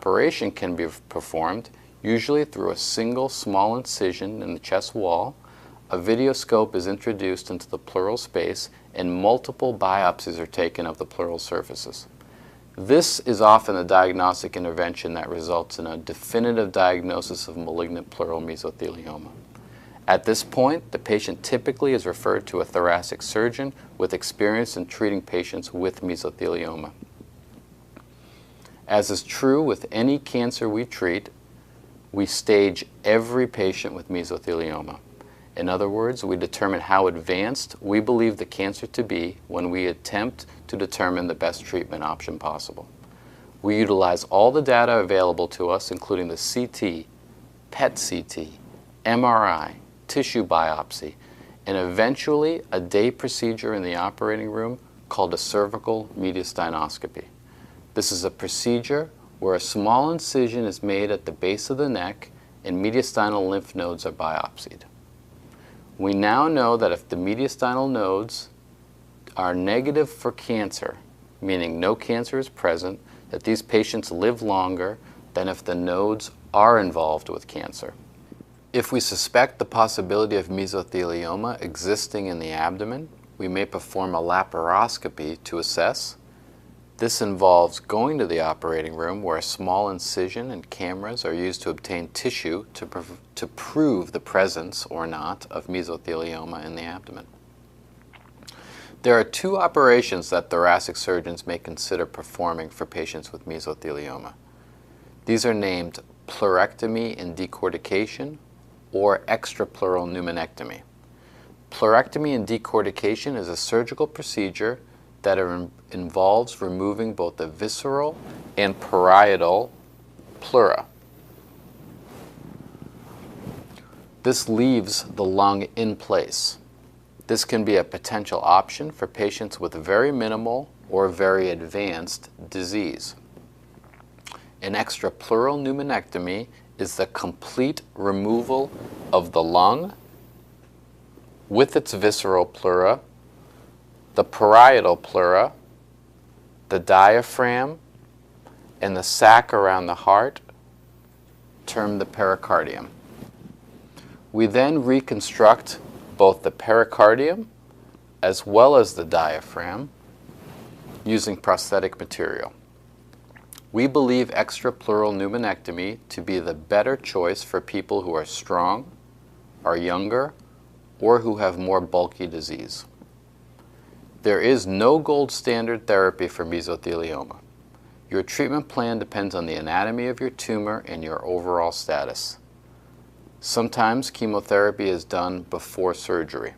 operation can be performed, usually through a single small incision in the chest wall. A videoscope is introduced into the pleural space and multiple biopsies are taken of the pleural surfaces. This is often a diagnostic intervention that results in a definitive diagnosis of malignant pleural mesothelioma. At this point, the patient typically is referred to a thoracic surgeon with experience in treating patients with mesothelioma. As is true with any cancer we treat, we stage every patient with mesothelioma. In other words, we determine how advanced we believe the cancer to be when we attempt to determine the best treatment option possible. We utilize all the data available to us, including the CT, PET-CT, MRI, tissue biopsy, and eventually a day procedure in the operating room called a cervical mediastinoscopy. This is a procedure where a small incision is made at the base of the neck and mediastinal lymph nodes are biopsied. We now know that if the mediastinal nodes are negative for cancer, meaning no cancer is present, that these patients live longer than if the nodes are involved with cancer. If we suspect the possibility of mesothelioma existing in the abdomen, we may perform a laparoscopy to assess. This involves going to the operating room where a small incision and cameras are used to obtain tissue to prove the presence or not of mesothelioma in the abdomen. There are two operations that thoracic surgeons may consider performing for patients with mesothelioma. These are named pleurectomy and decortication or extrapleural pneumonectomy. Pleurectomy and decortication is a surgical procedure that involves removing both the visceral and parietal pleura. This leaves the lung in place. This can be a potential option for patients with very minimal or very advanced disease. An extrapleural pneumonectomy is the complete removal of the lung with its visceral pleura, the parietal pleura, the diaphragm, and the sac around the heart, termed the pericardium. We then reconstruct both the pericardium as well as the diaphragm using prosthetic material. We believe extrapleural pneumonectomy to be the better choice for people who are strong, are younger, or who have more bulky disease. There is no gold standard therapy for mesothelioma. Your treatment plan depends on the anatomy of your tumor and your overall status. Sometimes chemotherapy is done before surgery.